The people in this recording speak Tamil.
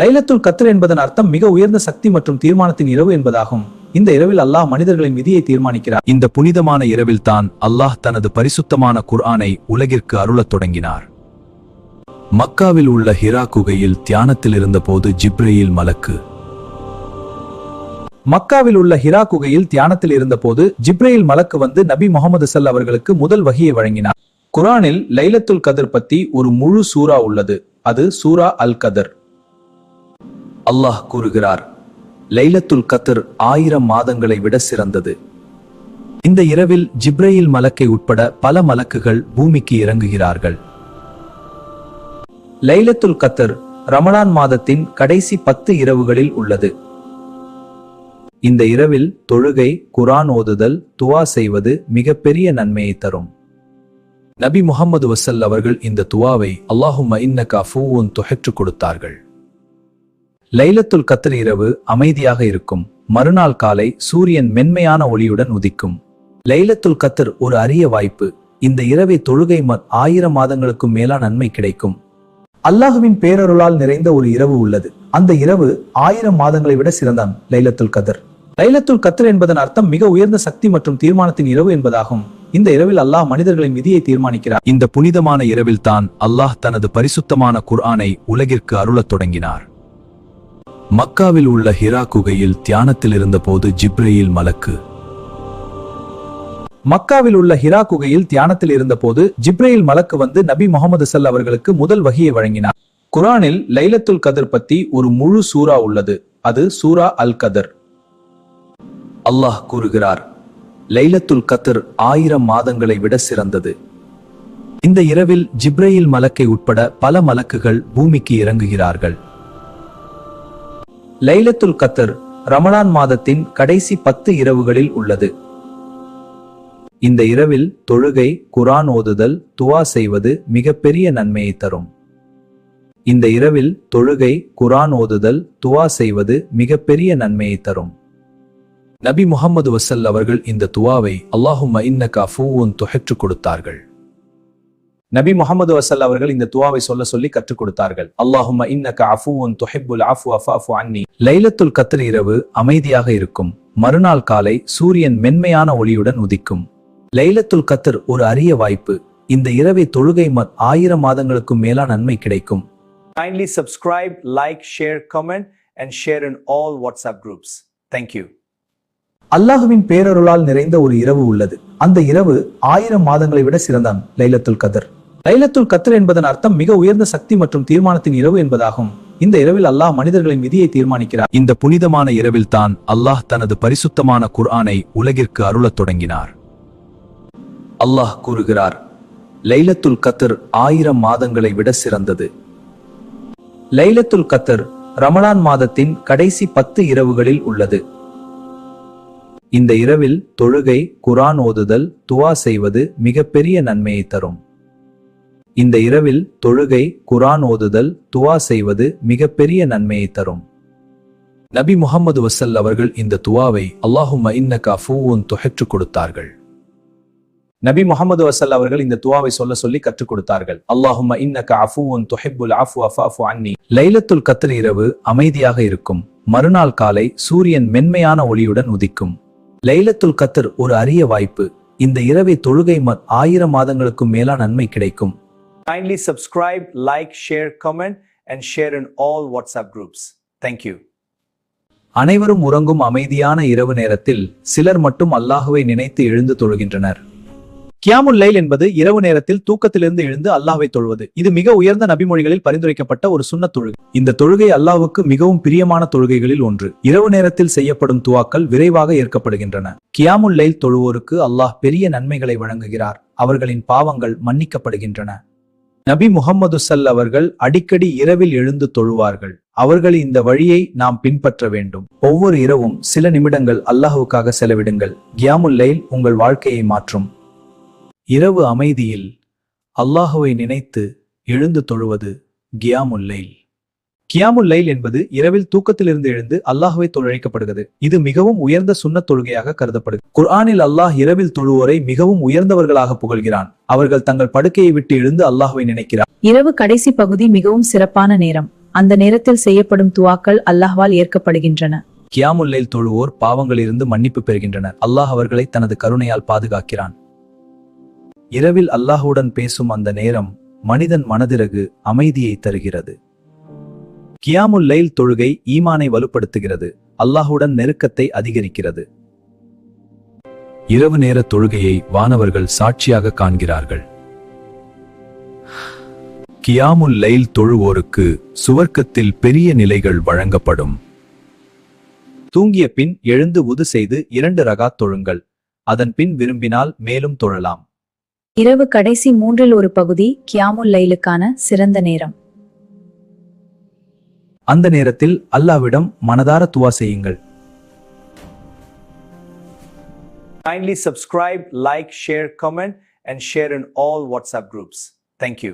லைலத்துல் கத்ர் என்பதன் அர்த்தம் மிக உயர்ந்த சக்தி மற்றும் தீர்மானத்தின் இரவு என்பதாகும். இந்த இரவில் அல்லாஹ் மனிதர்களின் விதியை தீர்மானிக்கிறார். இந்த புனிதமான இரவில் தான் அல்லாஹ் தனது பரிசுத்தமான குர்ஆனை உலகிற்கு அருளத் தொடங்கினார். மக்காவில் உள்ள ஹிரா குகையில் தியானத்தில் இருந்தபோது ஜிப்ரீல் மலக்கு வந்து நபி முஹம்மது ஸல்லல்லாஹு அவர்களுக்கு முதல் வஹியை வழங்கினார். குர்ஆனில் லைலத்துல் கத்ர் பத்தி ஒரு முழு சூரா உள்ளது. அது சூரா அல் கத்ர். அல்லாஹ் கூறுகிறார், லைலத்துல் கத்ர் 1000 மாதங்களை விட சிறந்தது. இந்த இரவில் ஜிப்ரீல் மலக்கை உட்பட பல மலக்குகள் பூமிக்கு இறங்குகிறார்கள். லைலத்துல் கத்ர் ரமலான் மாதத்தின் கடைசி 10 இரவுகளில் உள்ளது. இந்த இரவில் தொழுகை, குர்ஆன் ஓதுதல், துஆ செய்வது மிகப்பெரிய நன்மையை தரும். நபி முஹம்மது ஸல்லல்லாஹு அவர்கள் இந்த துஆவை அல்லாஹும்ம இன்னக அஃபூவுன் துஹிப்புல் கொடுத்தார்கள். லைலத்துல் கத்ர் இரவு அமைதியாக இருக்கும். மறுநாள் காலை சூரியன் மென்மையான ஒளியுடன் உதிக்கும். லைலத்துல் கத்ர் ஒரு அரிய வாய்ப்பு. இந்த இரவை தொழுகை 1000 மாதங்களுக்கும் மேலான நன்மை கிடைக்கும். அல்லாஹுவின் பேரருளால் நிறைந்த ஒரு இரவு உள்ளது. அந்த இரவு 1000 மாதங்களை விட சிறந்தான் லைலத்துல் கத்ர். லைலத்துல் கத்ர் என்பதன் அர்த்தம் மிக உயர்ந்த சக்தி மற்றும் தீர்மானத்தின் இரவு என்பதாகும். இந்த இரவில் அல்லாஹ் மனிதர்களின் விதியை தீர்மானிக்கிறார். இந்த புனிதமான இரவில் தான் அல்லாஹ் தனது பரிசுத்தமான குர்ஆனை உலகிற்கு அருளத் தொடங்கினார். மக்காவில் உள்ள ஹிரா குகையில் தியானத்தில் இருந்தபோது ஜிப்ரீல் மலக்கு வந்து நபி முஹம்மது ஸல்லல்லாஹு அவர்களுக்கு முதல் வஹியை வழங்கினார். குர்ஆனில் லைலத்துல் கத்ர் பத்தி ஒரு முழு சூரா உள்ளது. அது சூரா அல் கத்ர். அல்லாஹ் கூறுகிறார், லைலத்துல் கத்ர் 1000 மாதங்களை விட சிறந்தது. இந்த இரவில் ஜிப்ரீல் மலக்கை உட்பட பல மலக்குகள் பூமிக்கு இறங்குகிறார்கள். லைலத்துல் கத்ர் ரமலான் மாதத்தின் கடைசி 10 இரவுகளில் உள்ளது. இந்த இரவில் தொழுகை, குர்ஆன் ஓதுதல், துஆ செய்வது மிகப்பெரிய நன்மையை தரும். இந்த இரவில் தொழுகை, குர்ஆன் ஓதுதல், துஆ செய்வது மிகப்பெரிய நன்மையை தரும். நபி முஹம்மது ஸல்லல்லாஹு அவர்கள் இந்த துஆவை அல்லாஹும்ம இன்னக அஃபூவுன் துஹிப்புல் கொடுத்தார்கள். நபி முஹம்மது ஸல்லல்லாஹு அவர்கள் இந்த துஆவை சொல்லி கற்றுக் கொடுத்தார்கள். அல்லாஹும்ம இன்னக அஃபூவுன் துஹிப்புல் அஃப்வ ஃபஅஃபு அன்னி. லைலத்துல் கத்ர் இரவு அமைதியாக இருக்கும். மறுநாள் காலை சூரியன் மென்மையான ஒளியுடன் உதிக்கும். லைலத்துல் கத்ர் ஒரு அரிய வாய்ப்பு. இந்த இரவை தொழுகை 1000 மாதங்களுக்கும் மேலான நன்மை கிடைக்கும். Kindly subscribe, like, share, comment and share in all WhatsApp groups. Thank you. அல்லாஹுவின் பேரருளால் நிறைந்த ஒரு இரவு உள்ளது. அந்த இரவு 1000 மாதங்களை விட சிறந்தான் லைலத்துல் கத்ர். லைலத்துல் கத்ர் என்பதன் அர்த்தம் மிக உயர்ந்த சக்தி மற்றும் தீர்மானத்தின் இரவு என்பதாகும். இந்த இரவில் அல்லாஹ் மனிதர்களின் விதியை தீர்மானிக்கிறார். இந்த புனிதமான இரவில் தான் அல்லாஹ் தனது பரிசுத்தமான குர்ஆனை உலகிற்கு அருளத் தொடங்கினார். அல்லாஹ் கூறுகிறார், லைலத்துல் கத்ர் 1000 மாதங்களை விட சிறந்தது. லைலத்துல் கத்ர் ரமலான் மாதத்தின் கடைசி 10 இரவுகளில் உள்ளது. இந்த இரவில் தொழுகை, குர்ஆன் ஓதுதல், துஆ செய்வது மிகப்பெரிய நன்மையை தரும். இந்த இரவில் தொழுகை, குர்ஆன் ஓதுதல், துஆ செய்வது மிகப்பெரிய நன்மையை தரும். நபி முஹம்மது ஸல்லல்லாஹு அவர்கள் இந்த துஆவை அல்லாஹும்ம இன்னக அஃபூவுன் துஹிப்புல் கொடுத்தார்கள். நபி முஹம்மது ஸல்லல்லாஹு அவர்கள் இந்த துஆவை சொல்லி கற்றுக் கொடுத்தார்கள். அல்லாஹும்ம இன்னக அஃபூவுன் துஹிப்புல் அஃப்வ ஃபஅஃபு அன்னி. லைலத்துல் கத்ர் இரவு அமைதியாக இருக்கும். மறுநாள் காலை சூரியன் மென்மையான ஒளியுடன் உதிக்கும். லைலத்துல் கத்ர் ஒரு அரிய வாய்ப்பு. இந்த இரவை தொழுகை 1000 மாதங்களுக்கும் மேலான நன்மை கிடைக்கும். Kindly subscribe, like, share, comment and share in all WhatsApp groups. Thank you. அனைவரும் உறங்கும் அமைதியான இரவு நேரத்தில் சிலர் மட்டும் அல்லாஹுவை நினைத்து எழுந்து தொழுகின்றனர். கியாமுல் லைல் என்பது இரவு நேரத்தில் தூக்கத்திலிருந்து எழுந்து அல்லாஹ்வை தொழுவது. இது மிக உயர்ந்த நபிமொழிகளில் பரிந்துரைக்கப்பட்ட ஒரு சுன்னத் தொழுகை. இந்த தொழுகை அல்லாஹ்வுக்கு மிகவும் பிரியமான தொழுகைகளில் ஒன்று. இரவு நேரத்தில் செய்யப்படும் துஆக்கள் விரைவாக ஏற்கப்படுகின்றன. கியாமுல் லைல் தொழுவோருக்கு அல்லாஹ் பெரிய நன்மைகளை வழங்குகிறார். அவர்களின் பாவங்கள் மன்னிக்கப்படுகின்றன. நபி முஹம்மது ஸல்லல்லாஹு அவர்கள் அடிக்கடி இரவில் எழுந்து தொழுவார்கள். அவர்கள் இந்த வழியை நாம் பின்பற்ற வேண்டும். ஒவ்வொரு இரவும் சில நிமிடங்கள் அல்லாஹ்வுக்காக செலவிடுங்கள். கியாமுல் லைல் உங்கள் வாழ்க்கையை மாற்றும். இரவு அமைதியில் அல்லாஹுவை நினைத்து எழுந்து தொழுவது கியாமுல் லைல். கியாமுல் லைல் என்பது இரவில் தூக்கத்திலிருந்து எழுந்து அல்லாஹுவை தொழழைக்கப்படுகிறது. இது மிகவும் உயர்ந்த சுன்னத் தொழுகையாக கருதப்படுகிறது. குர்ஆனில் அல்லாஹ் இரவில் தொழுவோரை மிகவும் உயர்ந்தவர்களாக புகழ்கிறான். அவர்கள் தங்கள் படுக்கையை விட்டு எழுந்து அல்லாஹுவை நினைக்கிறார். இரவு கடைசி பகுதி மிகவும் சிறப்பான நேரம். அந்த நேரத்தில் செய்யப்படும் துவாக்கள் அல்லாஹ்வால் ஏற்கப்படுகின்றன. கியாமுல் லைல் தொழுவோர் பாவங்களிலிருந்து மன்னிப்பு பெறுகின்றனர். அல்லாஹ் அவர்களை தனது கருணையால் பாதுகாக்கிறான். இரவில் அல்லாஹுடன் பேசும் அந்த நேரம் மனிதன் மனதிறகு அமைதியை தருகிறது. கியாமுல் லைல் தொழுகை ஈமானை வலுப்படுத்துகிறது, அல்லாஹுடன் நெருக்கத்தை அதிகரிக்கிறது. இரவு நேர தொழுகையை வானவர்கள் சாட்சியாக காண்கிறார்கள். கியாமுல் லைல் தொழுவோருக்கு சுவர்க்கத்தில் பெரிய நிலைகள் வழங்கப்படும். தூங்கிய பின் எழுந்து உது செய்து 2 ரகாத் தொழுங்கள். அதன் பின் விரும்பினால் மேலும் தொழலாம். இரவு கடைசி 1/3 பகுதி கியாமுல் லைலுக்கான சிறந்த நேரம். அந்த நேரத்தில் அல்லாஹ்விடம் மனதார துவா செய்யுங்கள். Kindly subscribe, like, share, comment, and share in all WhatsApp groups. Thank you.